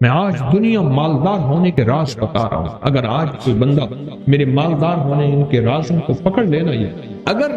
میں آج دنیا مالدار ہونے کے راز بتا رہا ہوں. اگر آج کوئی بندہ میرے مالدار ہونے ان کے رازوں کو پکڑ لینا، یہ اگر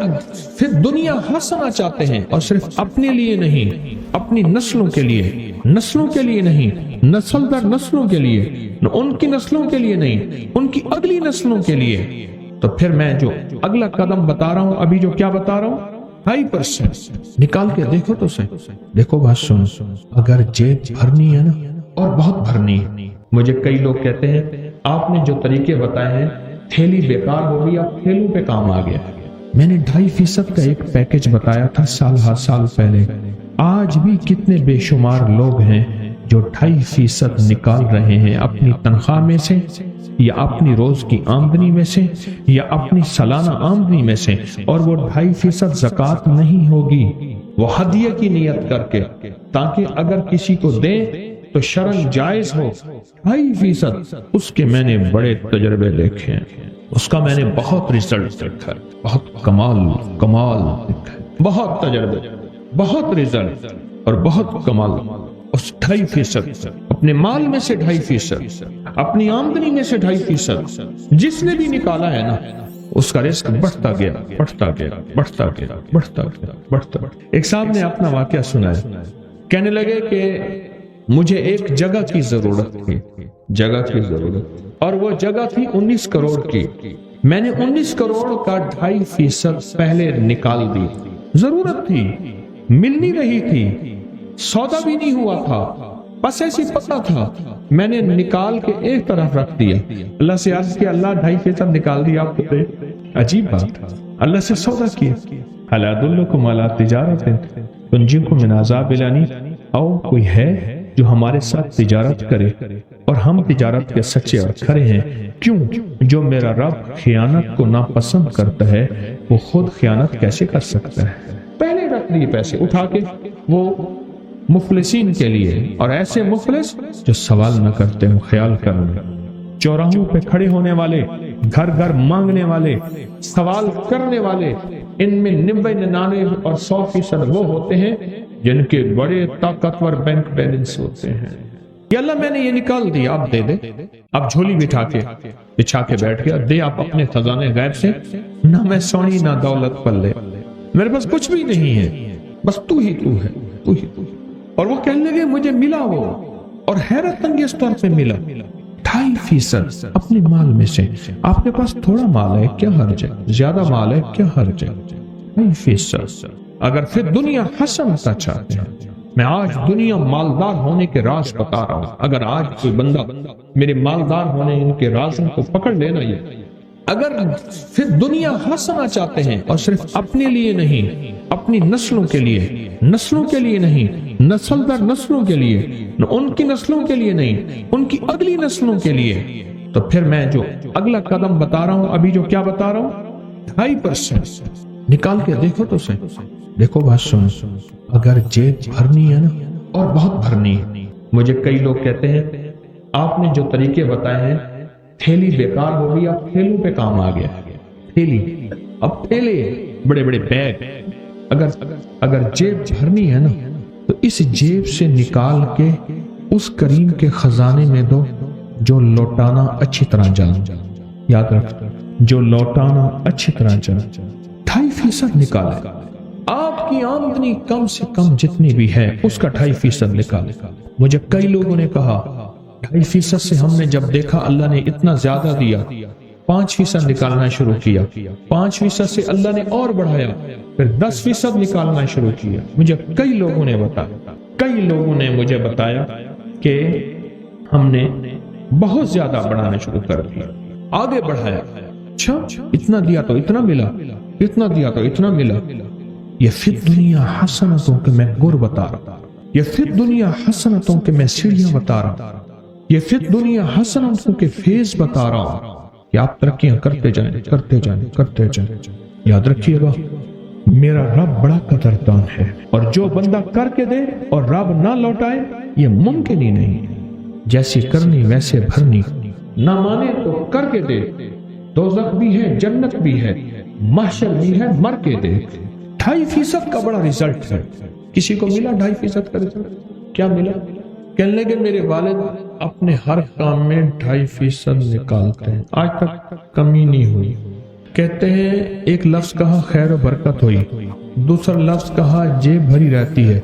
پھر دنیا حسنا چاہتے ہیں اور صرف اپنے لیے نہیں، اپنی نسلوں کے لیے نہیں، نسل در نسلوں کے لیے، ان کی نسلوں کے لیے نہیں، ان کی اگلی نسلوں کے لیے، تو پھر میں جو اگلا قدم بتا رہا ہوں، ابھی جو کیا بتا رہا ہوں، 2.5% نکال کے دیکھو تو صحیح. دیکھو بات سن، اگر جیب بھرنی ہے نا، اور بہت بھرنی ہے. مجھے کئی لوگ کہتے ہیں آپ نے جو طریقے بتائے ہیں تھیلی بیکار ہو گئی، اب تھیلوں پہ کام آ گیا. میں نے 2.5% کا ایک پیکج بتایا تھا سال پہلے. آج بھی کتنے بے شمار لوگ ہیں جو 2.5% نکال رہے ہیں اپنی تنخواہ میں سے، یا اپنی روز کی آمدنی میں سے، یا اپنی سالانہ آمدنی میں سے، اور وہ 2.5% زکوٰۃ نہیں ہوگی، وہ ہدیہ کی نیت کر کے، تاکہ اگر کسی کو دیں تو شرعاً جائز ہو. 2.5%. اس کے میں نے بڑے تجربے دیکھے ہیں، اس کا میں نے بہت رزلٹ دیکھا ہے، بہت کمال دیکھا ہے، بہت تجربے، بہت رزلٹ اور بہت کمال. اس 2.5% اپنے مال میں سے 2.5%، اپنی آمدنی میں سے 2.5%، جس نے بھی نکالا ہے نا، اس کا رزق بڑھتا گیا. ایک صاحب نے اپنا واقعہ سنایا، کہنے لگے کہ مجھے ایک جگہ کی ضرورت تھی، اور وہ جگہ تھی 19 کروڑ کی. میں نے 19 کروڑ کا 2.5% پہلے نکال دی. ضرورت تھی، مل نہیں رہی تھی، سودا بھی نہیں ہوا تھا، بس ایسی پتہ تھا. میں نے نکال کے ایک طرف رکھ دیا، اللہ سے عرض کیا اللہ 2.5% نکال دیا آپ کو. عجیب بات، اللہ سے سودا کیا. هل ادلکم علی تجارت تنجیکم من عذاب الیم، او کوئی ہے جو ہمارے ساتھ تجارت کرے اور ہم تجارت کے سچے اور کھرے ہیں. کیوں؟ جو میرا رب خیانت کو ناپسند کرتا ہے وہ خود خیانت کیسے کر سکتا ہے. پہلے رکھ لیے پیسے اٹھا کے وہ مفلسین کے لیے، اور ایسے مفلس جو سوال نہ کرتے ہوں، خیال کرنے، چوراہوں پہ کھڑے ہونے والے، گھر گھر مانگنے والے، سوال کرنے والے. ان میں 99 اور 100% وہ ہوتے ہیں جن کے بڑے طاقتور بینک بیلنس ہوتے ہیں. یا اللہ میں نے یہ نکال دیا، آپ دے دے. اب جھولی بچھا کے بیٹھ گیا، دے آپ اپنے خزانے غیب سے. نہ میں سونی نہ دولت پلے، میرے پاس کچھ بھی نہیں ہے، بس تو ہی ہے. اور وہ کہنے لگے مجھے ملا وہ، اور حیرت انگیز طور پہ ملا 2.5% اپنے مال میں سے. آپ کے پاس تھوڑا مال ہے کیا حرج ہے، زیادہ مال ہے کیا حرج ہے. 2.5%. اگر پھر دنیا حسنتا چاہتے ہیں، میں آج دنیا مالدار ہونے کے راز بتا رہا ہوں. اگر آج کوئی بندہ میرے مالدار ہونے ان کے رازوں کو پکڑ لینا، یہ اگر پھر دنیا حسنا چاہتے ہیں اور صرف اپنے لیے نہیں، اپنی نسلوں کے لیے نہیں، نسل در نسلوں کے لیے، ان کی نسلوں کے لیے نہیں، ان کی اگلی نسلوں کے لیے، تو پھر میں جو اگلا قدم بتا رہا ہوں، ابھی جو کیا بتا رہا ہوں، 2.5% نکال کے دیکھو تو صحیح. دیکھو بات سن، اگر جیب بھرنی ہے نا، اور بہت بھرنی ہے. مجھے کئی لوگ کہتے ہیں آپ نے جو طریقے بتائے ہیں تھیلی بیکار ہو گئی، اب تھیلوں پہ کام آ گیا. تھیلی، اب تھیلے، بڑے بڑے بیگ. اگر جیب بھرنی ہے نا، تو اس جیب سے نکال کے اس کریم کے خزانے میں دو جو لوٹانا اچھی طرح جان. یاد رکھ، جو لوٹانا اچھی طرح جان. 2.5% نکالے. آپ کی آمدنی کم سے کم جتنی بھی ہے اس کا 2.5% نکالے. مجھے کئی لوگوں نے کہا 2.5% سے ہم نے جب دیکھا اللہ نے اتنا زیادہ دیا، 5% نکالنا شروع کیا. 5% سے اللہ نے اور بڑھایا، پھر 10% نکالنا شروع کیا. مجھے کئی لوگوں نے مجھے بتایا کہ ہم نے بہت زیادہ بڑھانا شروع کر دیا، آگے بڑھایا. اچھا اتنا دیا تو اتنا ملا، اتنا دیا تو اتنا ملا. یہ فی دنیا حسنتوں کے میں گر بتا رہا، یہ فی دنیا حسنتوں کے میں سیڑھیاں بتا رہا، یہ فی دنیا حسنتوں کے فیض بتا رہا ہوں کہ آپ ترقیاں کرتے جائیں. یاد رکھیے گا میرا رب بڑا قدردان ہے، اور جو بندہ کر کے دے اور رب نہ لوٹائے یہ ممکن ہی نہیں. جیسی کرنی ویسے بھرنی، نہ مانے تو کر کے دے. دوزخ بھی ہے، جنت بھی ہے، محشر بھی ہے، مر کے دے. 2.5% کا بڑا رزلٹ ہے. کسی کو ملا 2.5% کا رزلٹ؟ کیا ملا؟ کہنے لگے میرے والد اپنے ہر کام میں 2.5% نکالتے ہیں، آج تک کمی نہیں ہوئی۔ کہتے ہیں ایک لفظ کہا خیر و برکت ہوئی، دوسرا لفظ کہا جیب بھری رہتی ہے،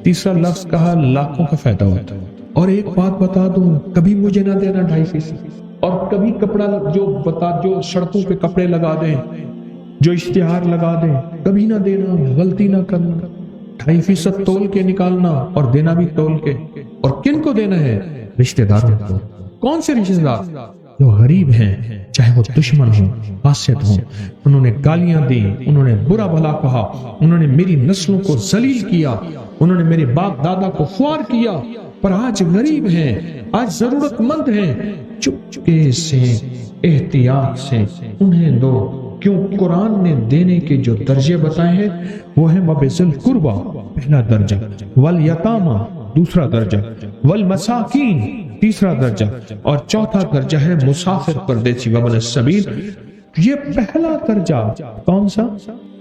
تیسرا لفظ کہا لاکھوں کا فائدہ ہوتا ہے۔ اور ایک بات بتا دوں، کبھی مجھے نہ دینا 2.5%، اور کبھی کپڑا جو سڑکوں پہ کپڑے لگا دیں، جو اشتہار لگا دیں، کبھی نہ دینا، غلطی نہ کرنا۔ 2.5% تول کے نکالنا اور دینا بھی تول کے۔ اور کن کو دینا ہے؟ رشتہ داروں کو۔ کون سے رشتہ دار؟ جو غریب ہیں، چاہے وہ دشمن ہوں، حاسد ہوں، انہوں نے گالیاں دی، انہوں نے برا بھلا کہا، انہوں نے میری نسلوں کو ذلیل کیا، انہوں نے میرے باپ دادا کو خوار کیا، پر آج غریب ہیں، آج ضرورت مند ہیں، چپکے سے، احتیاط سے انہیں دو۔ کیوں؟ قرآن نے دینے کے جو درجے بتائے ہیں وہ ہے وَبِذِی الْقُرْبَى پہلا درجہ، وَالْیَتَامَى دوسرا درجہ، وَالْمَسَاکِین تیسرا درجہ، اور چوتھا درجہ ہے مسافر پردیسی وَابْنِ السَّبِیل۔ یہ پہلا درجہ کون سا؟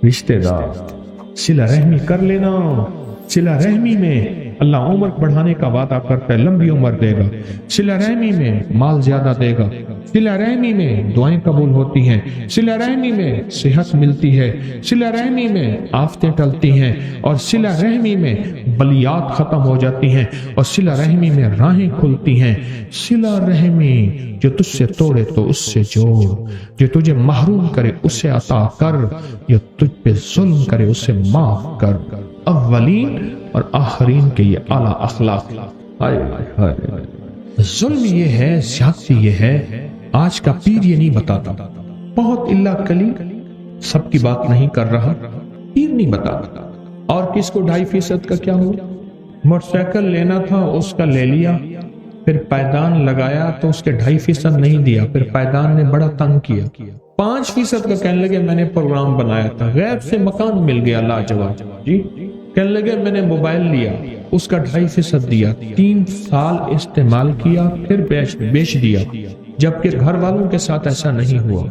رشتہ دار۔ صلہ رحمی کر لینا۔ صلہ رحمی میں اللہ عمر بڑھانے کا وعدہ کرتا ہے، لمبی عمر دے گا۔ صلہ رحمی میں مال زیادہ دے گا۔ صلہ رحمی میں دعائیں قبول ہوتی ہیں۔ صلہ رحمی میں صحت ملتی ہے۔ صلہ رحمی میں آفتیں ٹلتی ہیں، اور صلہ رحمی میں بلیات ختم ہو جاتی ہیں، اور صلہ رحمی میں راہیں کھلتی ہیں۔ صلہ رحمی جو تجھ سے توڑے تو اس سے جوڑ، جو تجھے محروم کرے اسے عطا کر، جو تجھ پہ ظلم کرے اسے معاف کر۔ اولین اور آخرین کے یہ اعلیٰ اخلاق۔ ظلم یہ ہے، زیادتی یہ ہے، آج کا پیر یہ نہیں بتاتا، بہت اللہ کلی سب کی بات نہیں کر رہا، پیر نہیں بتاتا۔ اور کس کو 2.5% کا کیا ہوا؟ موٹر سائیکل لینا تھا، اس کا لے لیا، پھر پائیدان لگایا تو اس کے 2.5% نہیں دیا، پھر پائیدان نے بڑا تنگ کیا۔ 5% کا کہنے لگے میں نے پروگرام بنایا تھا، غیب سے مکان مل گیا لاجواب جی۔ کہنے لگے میں نے موبائل لیا، اس کا 2.5% دیا، 3 سال استعمال کیا، پھر بیچ دیا، جبکہ گھر والوں کے ساتھ ایسا نہیں ہوا۔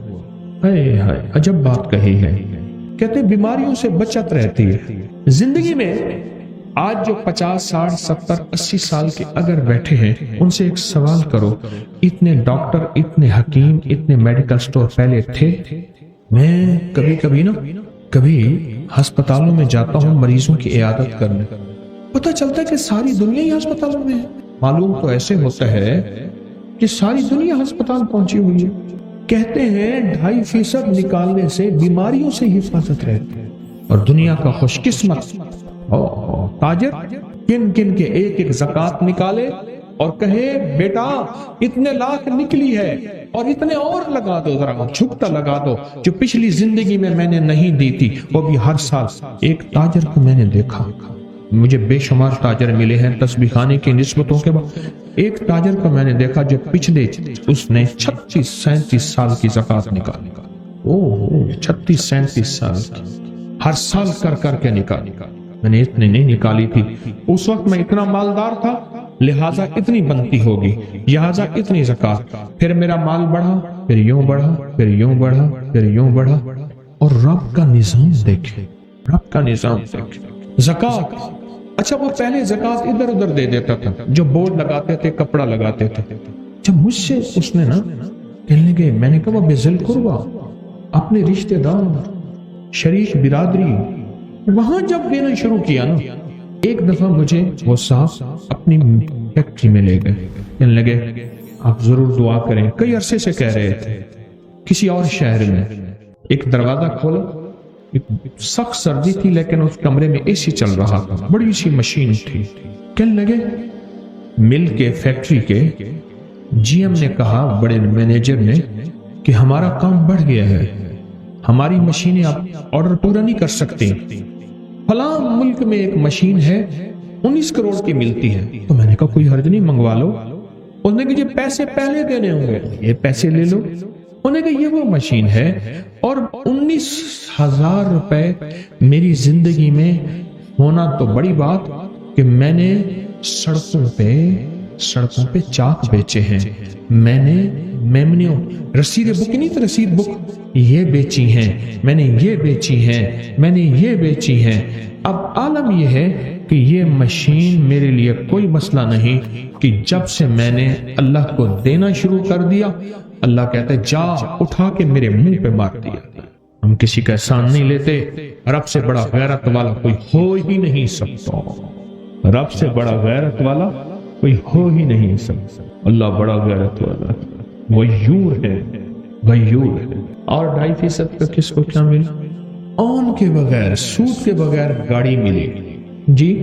ہائے ہائے، عجب بات کہی ہے۔ کہتے بیماریوں سے بچت رہتی ہے زندگی میں۔ آج جو 50 60 70 80 سال کے اگر بیٹھے ہیں، ان سے ایک سوال کرو، اتنے ڈاکٹر، اتنے حکیم، اتنے میڈیکل سٹور پہلے تھے؟ میں کبھی ہسپتالوں میں جاتا ہوں مریضوں کی عیادت کرنے، پتہ چلتا ہے کہ ساری دنیا ہی ہسپتالوں میں ہے۔ معلوم تو ایسے ہوتا ہے کہ ساری دنیا ہسپتال پہنچی ہوئی ہے۔ کہتے ہیں 2.5% نکالنے سے بیماریوں سے حفاظت رہتی ہے۔ اور دنیا کا خوش قسمت تاجر کن کے ایک زکات نکالے اور کہے بیٹا اتنے لاکھ نکلی ہے اور اتنے اور لگا دو، ذرا چھپتا لگا دو، جو پچھلی زندگی میں نے نہیں دی تھی، وہ بھی ہر سال۔ ایک تاجر کو میں نے دیکھا، مجھے بے شمار تاجر ملے ہیں تسبیح خانے کی نسبتوں کے بعد، ایک تاجر کو میں نے دیکھا جو پچھلے اس نے 36 37 سال کی زکات نکالی۔ 36 37 سال کی، ہر سال کر کے نکالی۔ میں نے اتنے نہیں نکالی تھی، اس وقت میں اتنا مالدار تھا، لہٰذا اتنی بنتی ہوگی، لہٰذا اتنی زکات۔ پھر میرا مال بڑھا، پھر یوں بڑھا، پھر یوں بڑھا، پھر یوں بڑھا۔ اور رب کا نظام دیکھے، رب کا نظام دیکھے۔ زکات، اچھا وہ پہلے زکات ادھر ادھر دے دیتا تھا، جو بورڈ لگاتے تھے، کپڑا لگاتے تھے۔ جب مجھ سے اس نے کہنے لگے، میں نے کہا بِذِی الْقُرْبَى، اپنے رشتہ دار، شریک برادری، وہاں جب دینا شروع کیا ایک دفعہ مجھے وہ صاحب اپنی فیکٹری میں لے گئے، کہنے لگے آپ ضرور دعا کریں۔ کئی عرصے سے کہہ رہے تھے، کسی اور شہر میں۔ ایک دروازہ کھولا، سخت سردی تھی لیکن اس کمرے میں اے سی چل رہا تھا، بڑی سی مشین تھی۔ کہنے لگے مل کے فیکٹری کے جی ایم نے کہا، بڑے مینیجر نے، کہ ہمارا کام بڑھ گیا ہے، ہماری مشینیں آپ آرڈر پورا نہیں کر سکتے، فلاں ملک میں ایک مشین ہے 19 کروڑ کی ملتی ہے۔ تو میں نے کہا کوئی حرج نہیں، منگوا لو۔ انہوں نے کہا یہ پیسے پہلے دینے ہوں گے، یہ پیسے لے لو۔ انہوں نے کہا یہ وہ مشین ہے، اور 19,000 روپے میری زندگی میں ہونا تو بڑی بات کہ میں نے سڑکوں پہ چاک بیچے ہیں، میں نے میمنیوں، رسید بک نہیں تو رسید بک یہ بیچی ہیں، میں نے یہ بیچی ہیں، میں نے یہ بیچی ہیں۔ اب عالم یہ ہے کہ یہ مشین میرے لیے کوئی مسئلہ نہیں کہ جب سے میں نے اللہ کو دینا شروع کر دیا اللہ کہتا ہے جا اٹھا کے میرے منہ پہ مار دیا. ہم کسی کا احسان نہیں لیتے. رب سے بڑا غیرت والا کوئی ہو ہی نہیں سکتا. رب سے بڑا غیرت والا کوئی ہو ہی نہیں سکتا. اللہ بڑا غیرت والا غیور ہے، غیور ہے. اور 2.5% کا کس کو کیا ملا؟ آن کے بغیر، سود کے بغیر گاڑی ملی. جی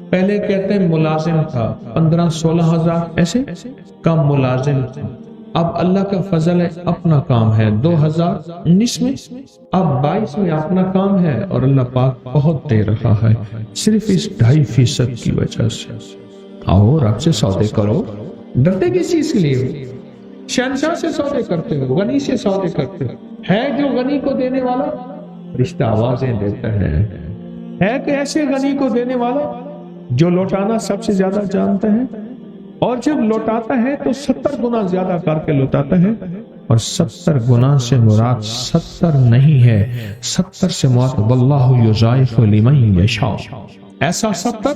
پہلے کہتے ہیں ملازم تھا 15-16 ہزار ایسے کم ملازم تھا. اب اللہ کا فضل ہے اپنا کام ہے 2019 میں، اب 22 میں اپنا کام ہے اور اللہ پاک بہت دے رہا ہے صرف اس 2.5% کی وجہ سے. آؤ رب سے سودے کرو. ڈرتے کس چیز کے لیے؟ شہنشاہ سے سودے کرتے ہو، غنی سے سودے کرتے ہو. ہے جو غنی کو دینے والا رشتہ آوازیں دیتا ہے کہ ایسے غنی کو دینے والا جو لوٹانا سب سے زیادہ جانتا ہے اور جب لوٹاتا ہے تو 70 گنا زیادہ کر کے لوٹاتا ہے. اور 70 گنا سے مراد 70 نہیں ہے، 70 سے مراد واللہ یضاعف لمن یشاء. ایسا 70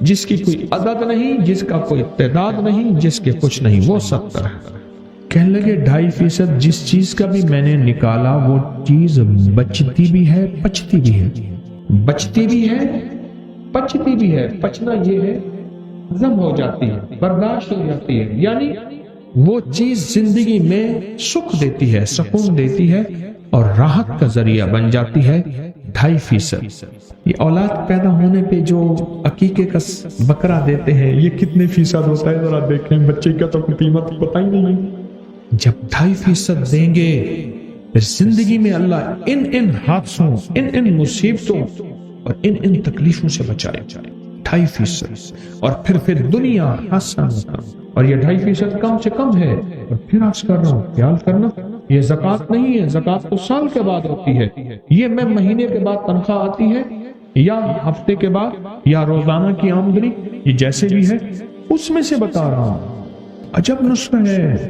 جس کی کوئی عدد نہیں، جس کا کوئی تعداد نہیں، جس کے کچھ نہیں، وہ 70 ہے. کہنے لگے 2.5% جس چیز کا بھی میں نے نکالا وہ چیز بچتی بھی ہے پچتی بھی ہے. بچتی بھی ہے پچتی بھی ہے. پچنا یہ ہے ہضم ہو جاتی ہے، برداشت ہو جاتی ہے، یعنی وہ چیز زندگی میں سکھ دیتی ہے، سکون دیتی ہے اور راحت کا ذریعہ بن جاتی ہے. 2.5%. یہ اولاد پیدا ہونے پہ جو عقیقے کا بکرا دیتے ہیں یہ کتنے فیصد ہوتا ہے ذرا دیکھیں. بچے کا تو قیمت پتہ ہی نہیں. جب 2.5% دیں گے پھر زندگی میں اللہ ان حادثوں، ان مصیبتوں اور ان تکلیفوں سے بچائے. 2.5% اور پھر دنیا حسنہ. اور یہ 2.5% کم سے کم ہے. اور پھر عرض کر رہا ہوں خیال کرنا یہ زکوٰۃ نہیں ہے. زکوٰۃ تو سال کے بعد ہوتی ہے. یہ میں مہینے کے بعد تنخواہ آتی ہے یا ہفتے کے بعد یا روزانہ کی آمدنی، یہ جیسے بھی ہے اس میں سے بتا رہا ہوں. عجب نسخہ ہے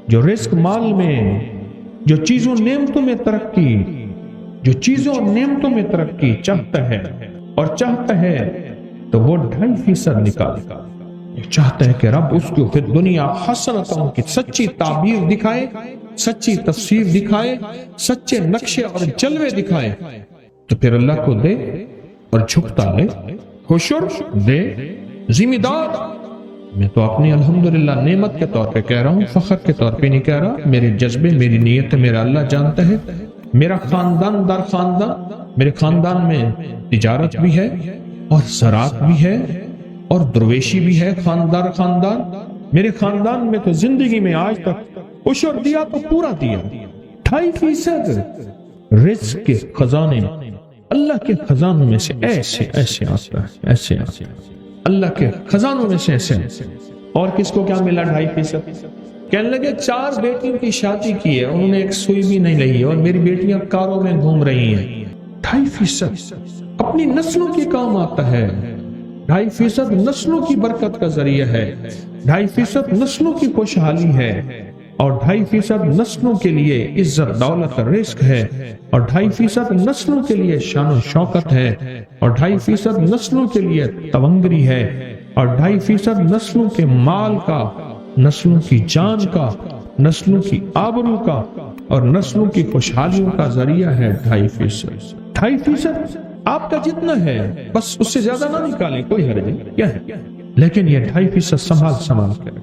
جو رزق مال میں، جو چیزوں نعمتوں میں ترقی، جو چیزوں نعمتوں میں ترقی چاہتا ہے اور چاہتا ہے تو وہ 2.5% نکالے. چاہتا ہے کہ رب اس کو پھر دنیا حسنتوں کی سچی تعبیر دکھائے، سچی تفسیر دکھائے، سچے نقشے اور جلوے دکھائے تو پھر اللہ کو دے اور جھکتا ہے. حشر دے ذمہ دار. میں تو اپنی الحمدللہ نعمت کے طور پہ کہہ رہا ہوں، فخر کے طور پہ نہیں کہہ رہا. میرے جذبے، میری نیت میرا اللہ جانتا ہے. میرا خاندان در خاندان، میرے خاندان میں تجارت بھی ہے اور زراعت بھی ہے اور درویشی بھی ہے. خاندان میرے خاندان میں تو زندگی میں آج تک عشر دیا تو پورا دیا. 2.5% رزق کے خزانے اللہ کے خزانوں میں سے ایسے آتا ہے، ایسے آتا ہے اللہ کے خزانوں میں سے ایسے. اور کس کو کیا ملا 2.5%؟ کہنے لگے 4 بیٹیوں کی شادی کی ہے، انہوں نے ایک سوئی بھی نہیں لئی اور میری بیٹیاں کاروں میں گھوم رہی ہیں. 2.5% اپنی نسلوں کے کام آتا ہے. 2.5% نسلوں کی برکت کا ذریعہ ہے. 2.5% نسلوں کی خوشحالی ہے اور 2.5% نسلوں کے لیے عزت دولت رزق ہے اور 2.5% نسلوں کے لیے شان و شوکت ہے اور 2.5% نسلوں کے لیے تونگری ہے اور 2.5% نسلوں کے مال کا، نسلوں کی جان کا، نسلوں کی آبرو کا اور نسلوں کی خوشحالیوں کا ذریعہ ہے. 2.5%. 2.5% آپ کا جتنا ہے بس اس سے زیادہ نہ نکالیں، کوئی حرج نہیں، کیا ہے، لیکن یہ 2.5% سنبھال کریں.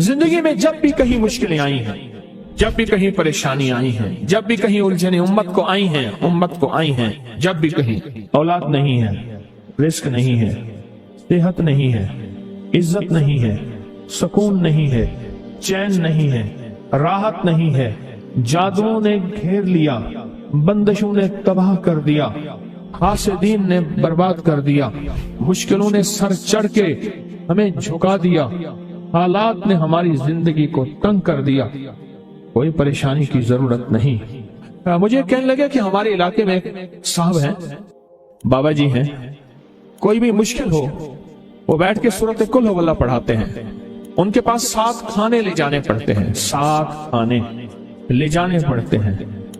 زندگی میں جب بھی کہیں مشکلیں آئی ہیں، جب بھی کہیں پریشانی آئی ہیں، جب بھی کہیں الجھنیں امت کو آئی ہیں، جب بھی کہیں اولاد نہیں ہے، رزق نہیں ہے، صحت نہیں ہے، عزت نہیں ہے، سکون نہیں ہے، چین نہیں ہے، راحت نہیں ہے، جادوؤں نے گھیر لیا، بندشوں نے تباہ کر دیا، حاسدین نے برباد کر دیا، مشکلوں نے سر چڑھ کے ہمیں جھکا دیا، حالات نے ہماری زندگی کو تنگ کر دیا. کوئی پریشانی کی ضرورت نہیں. مجھے کہنے لگے کہ ہمارے علاقے میں صاحب ہیں، بابا جی ہیں، کوئی بھی مشکل ہو وہ بیٹھ کے سورۃ کل ہو اللہ پڑھاتے ہیں. ان کے پاس 7 کھانے لے جانے پڑتے ہیں، 7 کھانے لے جانے پڑتے ہیں.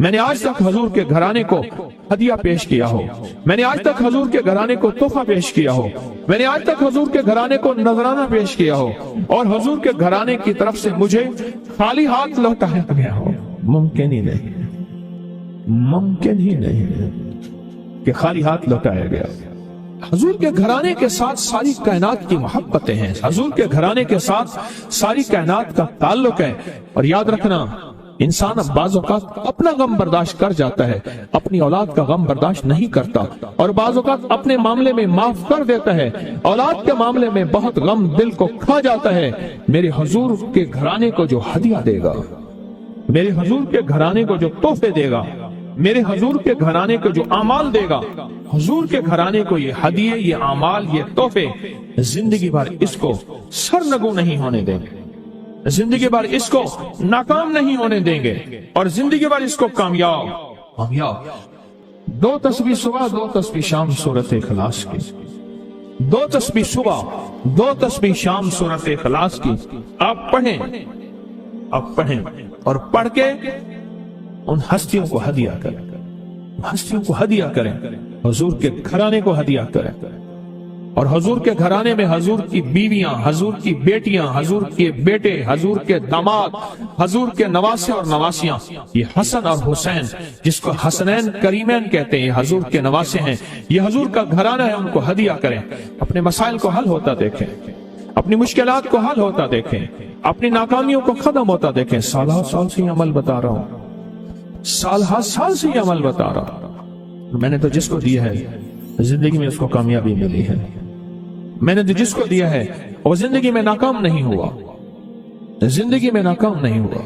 میں نے آج تک حضور کے گھرانے کو ہدیہ پیش کیا ہو، میں نے آج تک حضور کے گھرانے کو تحفہ پیش کیا ہو، میں نے آج تک حضور کے گھرانے کو نذرانہ پیش کیا ہو، اور حضور کے گھرانے کی طرف سے مجھے خالی ہاتھ لوٹایا گیا ہو۔ ممکن ہی نہیں، ممکن ہی نہیں کہ خالی ہاتھ لوٹایا گیا۔ حضور کے گھرانے کے ساتھ ساری کائنات کی محبتیں ہیں، حضور کے گھرانے کے ساتھ ساری کائنات کا تعلق ہے۔ اور یاد رکھنا، انسان بعض اوقات اپنا غم برداشت کر جاتا ہے، اپنی اولاد کا غم برداشت نہیں کرتا، اور بعض اوقات اپنے معاملے میں معاف کر دیتا ہے، اولاد کے معاملے میں بہت غم دل کو کھا جاتا ہے۔ میرے حضور کے گھرانے کو جو ہدیہ دے گا، میرے حضور کے گھرانے کو جو تحفے دے گا، میرے حضور کے گھرانے کو جو اعمال دے گا، حضور کے گھرانے کو یہ ہدیے، یہ اعمال، یہ تحفے زندگی بھر اس کو سرنگو نہیں ہونے دیں گے، زندگی بھر اس کو ناکام نہیں ہونے دیں گے، اور زندگی بھر اس کو کامیاب۔ 2 تسبیح صبح، 2 تسبیح شام سورۃ اخلاص کی، 2 تسبیح صبح، 2 تسبیح شام سورۃ اخلاص کی آپ پڑھیں، اور پڑھ کے ان ہستیوں کو ہدیہ کریں، ہستیوں کو ہدیہ کریں، حضور کے گھرانے کو ہدیہ کریں، اور حضور کے گھرانے میں حضور کی بیویاں، حضور کی بیٹیاں، حضور کے بیٹے، حضور کے داماد، حضور کے نواسے اور نواسیاں، یہ حسن اور حسین جس کو حسنین کریمین کہتے ہیں، حضور کے نواسے ہیں، یہ حضور کا گھرانہ ہے، ان کو ہدیہ کریں۔ اپنے مسائل کو حل ہوتا دیکھیں، اپنی مشکلات کو حل ہوتا دیکھیں، اپنی ناکامیوں کو ختم ہوتا دیکھیں۔ سالہ سال سے یہ عمل بتا رہا ہوں، سالہ سال سے یہ عمل بتا رہا ہوں۔ میں نے تو جس کو دیا ہے زندگی میں اس کو کامیابی ملی ہے، میں نے جس کو دیا ہے وہ زندگی میں ناکام نہیں ہوا، زندگی میں ناکام نہیں ہوا،